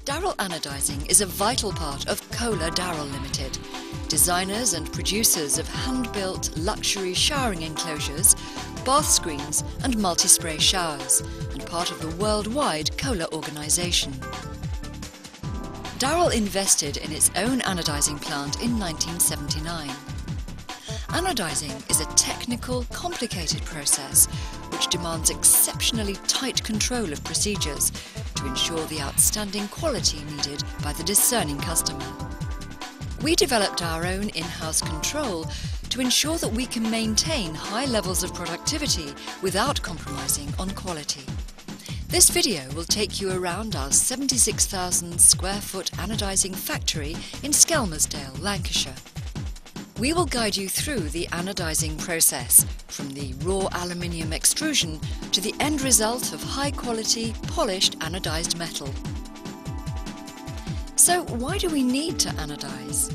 Darrell Anodizing is a vital part of Kohler Darrell Limited, designers and producers of hand-built luxury showering enclosures, bath screens and multi-spray showers, and part of the worldwide Kohler organisation. Darrell invested in its own anodizing plant in 1979. Anodizing is a technical, complicated process which demands exceptionally tight control of procedures to ensure the outstanding quality needed by the discerning customer. We developed our own in-house control to ensure that we can maintain high levels of productivity without compromising on quality. This video will take you around our 76,000 square foot anodizing factory in Skelmersdale, Lancashire. We will guide you through the anodizing process, from the raw aluminium extrusion to the end result of high-quality, polished anodized metal. So why do we need to anodize?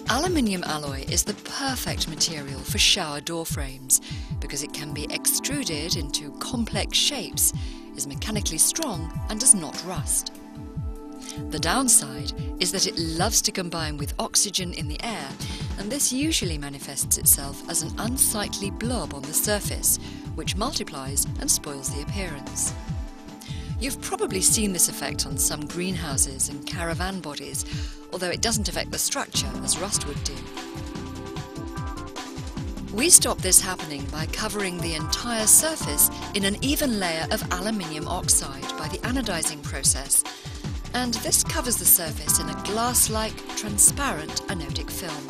Aluminium alloy is the perfect material for shower door frames because it can be extruded into complex shapes, is mechanically strong and does not rust. The downside is that it loves to combine with oxygen in the air, and this usually manifests itself as an unsightly blob on the surface, which multiplies and spoils the appearance. You've probably seen this effect on some greenhouses and caravan bodies, although it doesn't affect the structure as rust would do. We stop this happening by covering the entire surface in an even layer of aluminium oxide by the anodizing process, and this covers the surface in a glass-like, transparent anodic film.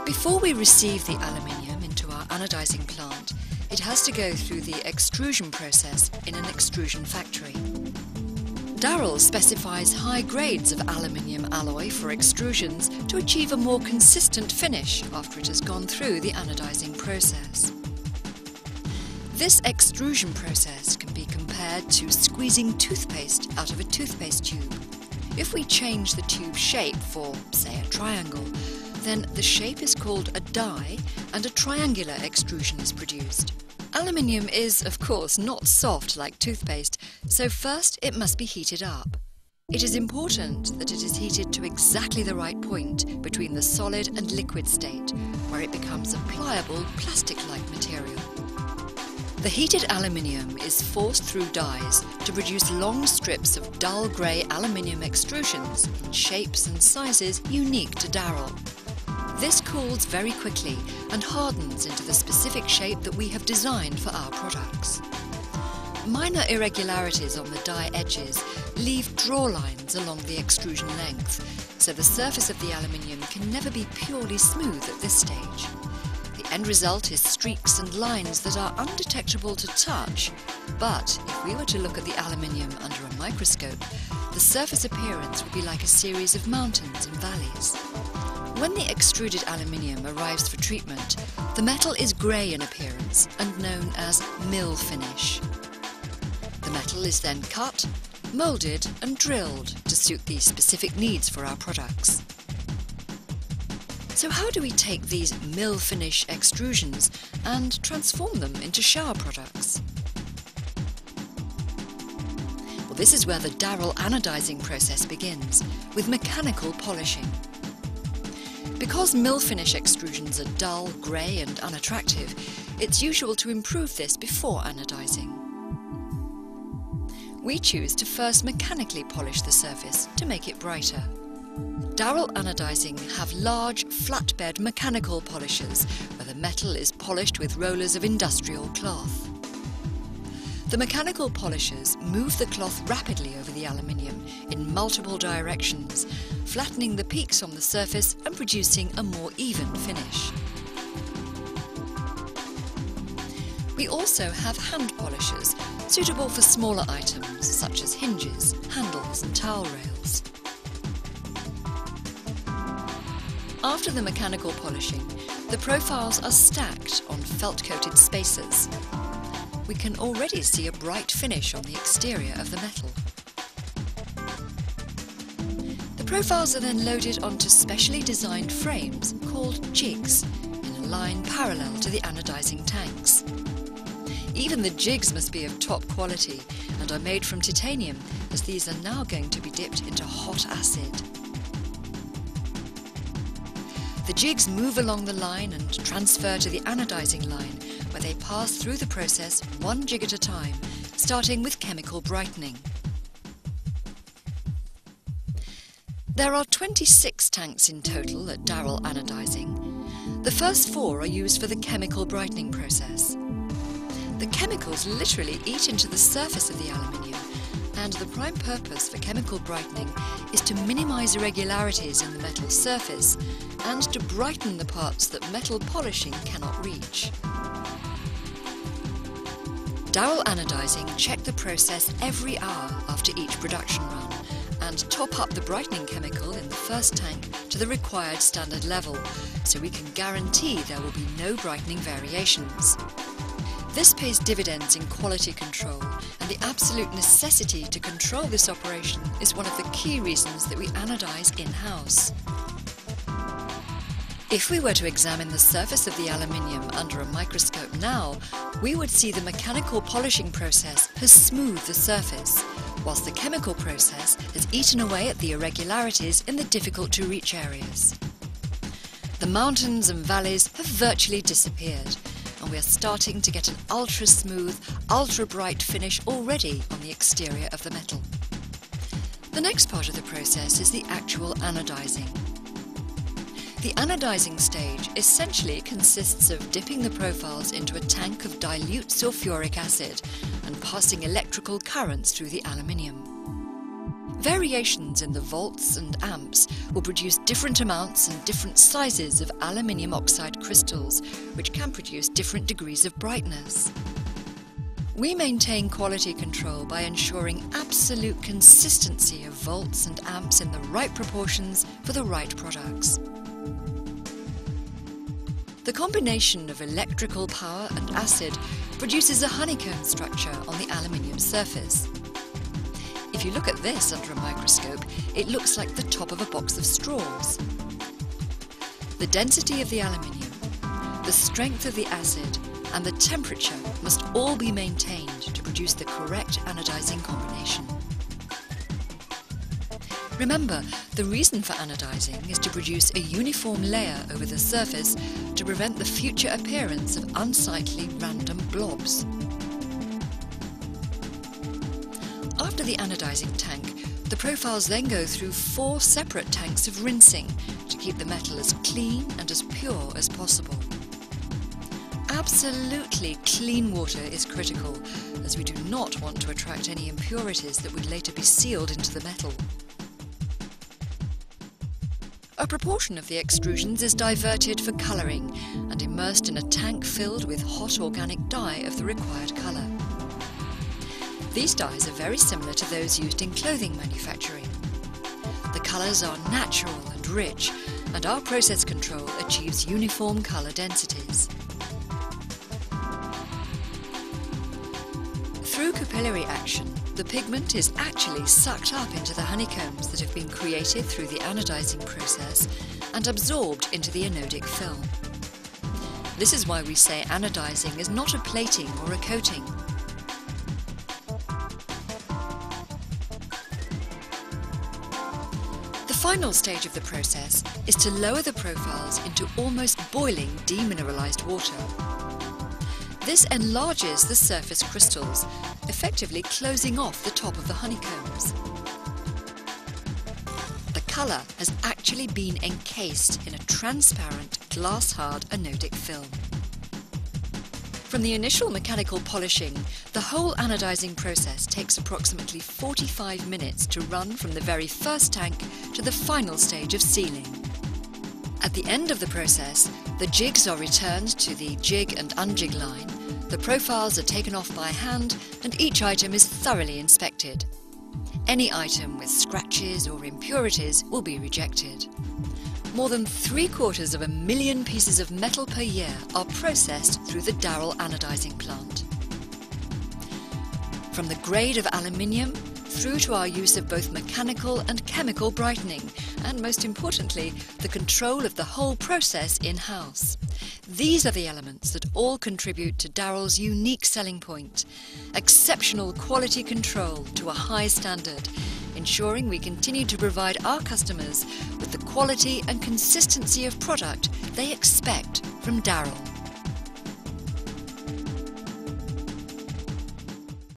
Before we receive the aluminium into our anodizing plant, it has to go through the extrusion process in an extrusion factory. Darrell specifies high grades of aluminium alloy for extrusions to achieve a more consistent finish after it has gone through the anodizing process. This extrusion process can be compared to squeezing toothpaste out of a toothpaste tube. If we change the tube shape for, say, a triangle, then the shape is called a die and a triangular extrusion is produced. Aluminium is, of course, not soft like toothpaste, so first it must be heated up. It is important that it is heated to exactly the right point between the solid and liquid state, where it becomes a pliable, plastic-like material. The heated aluminium is forced through dies to produce long strips of dull grey aluminium extrusions in shapes and sizes unique to Darrell. This cools very quickly and hardens into the specific shape that we have designed for our products. Minor irregularities on the die edges leave draw lines along the extrusion length, so the surface of the aluminium can never be purely smooth at this stage. The end result is streaks and lines that are undetectable to touch, but if we were to look at the aluminium under a microscope, the surface appearance would be like a series of mountains and valleys. When the extruded aluminium arrives for treatment, the metal is grey in appearance and known as mill finish. The metal is then cut, moulded and drilled to suit the specific needs for our products. So how do we take these mill finish extrusions and transform them into shower products? Well, this is where the Darrell anodizing process begins, with mechanical polishing. Because mill finish extrusions are dull, grey and unattractive, it's usual to improve this before anodizing. We choose to first mechanically polish the surface to make it brighter. Darrell anodizing have large, flatbed mechanical polishers where the metal is polished with rollers of industrial cloth. The mechanical polishers move the cloth rapidly over the aluminium in multiple directions, flattening the peaks on the surface and producing a more even finish. We also have hand polishers, suitable for smaller items such as hinges, handles and towel rails. After the mechanical polishing, the profiles are stacked on felt-coated spacers. We can already see a bright finish on the exterior of the metal. The profiles are then loaded onto specially designed frames called jigs in a line parallel to the anodizing tanks. Even the jigs must be of top quality and are made from titanium, as these are now going to be dipped into hot acid. The jigs move along the line and transfer to the anodizing line, where they pass through the process one jig at a time, starting with chemical brightening. There are 26 tanks in total at Darrell Anodizing. The first 4 are used for the chemical brightening process. The chemicals literally eat into the surface of the aluminium, and the prime purpose for chemical brightening is to minimize irregularities in the metal surface and to brighten the parts that metal polishing cannot reach. Darrell Anodizing check the process every hour after each production run and top up the brightening chemical in the first tank to the required standard level, so we can guarantee there will be no brightening variations. This pays dividends in quality control, and the absolute necessity to control this operation is one of the key reasons that we anodize in-house. If we were to examine the surface of the aluminium under a microscope now, we would see the mechanical polishing process has smoothed the surface, whilst the chemical process has eaten away at the irregularities in the difficult-to-reach areas. The mountains and valleys have virtually disappeared, and we are starting to get an ultra-smooth, ultra-bright finish already on the exterior of the metal. The next part of the process is the actual anodizing. The anodizing stage essentially consists of dipping the profiles into a tank of dilute sulfuric acid and passing electrical currents through the aluminium. Variations in the volts and amps will produce different amounts and different sizes of aluminium oxide crystals, which can produce different degrees of brightness. We maintain quality control by ensuring absolute consistency of volts and amps in the right proportions for the right products. The combination of electrical power and acid produces a honeycomb structure on the aluminium surface. If you look at this under a microscope, it looks like the top of a box of straws. The density of the aluminium, the strength of the acid, and the temperature must all be maintained to produce the correct anodizing combination. Remember, the reason for anodizing is to produce a uniform layer over the surface to prevent the future appearance of unsightly random blobs. After the anodizing tank, the profiles then go through 4 separate tanks of rinsing to keep the metal as clean and as pure as possible. Absolutely clean water is critical, as we do not want to attract any impurities that would later be sealed into the metal. A proportion of the extrusions is diverted for colouring and immersed in a tank filled with hot organic dye of the required colour. These dyes are very similar to those used in clothing manufacturing. The colours are natural and rich, and our process control achieves uniform colour densities. Through capillary action, the pigment is actually sucked up into the honeycombs that have been created through the anodizing process and absorbed into the anodic film. This is why we say anodizing is not a plating or a coating. The final stage of the process is to lower the profiles into almost boiling demineralized water. This enlarges the surface crystals, effectively closing off the top of the honeycombs. The colour has actually been encased in a transparent, glass-hard anodic film. From the initial mechanical polishing, the whole anodizing process takes approximately 45 minutes to run from the very first tank to the final stage of sealing. At the end of the process, the jigs are returned to the jig and unjig line, the profiles are taken off by hand, and each item is thoroughly inspected. Any item with scratches or impurities will be rejected. More than 750,000 pieces of metal per year are processed through the Darrell anodizing plant. From the grade of aluminium through to our use of both mechanical and chemical brightening, and most importantly, the control of the whole process in-house. These are the elements that all contribute to Darrell's unique selling point: exceptional quality control to a high standard, ensuring we continue to provide our customers with the quality and consistency of product they expect from Darrell.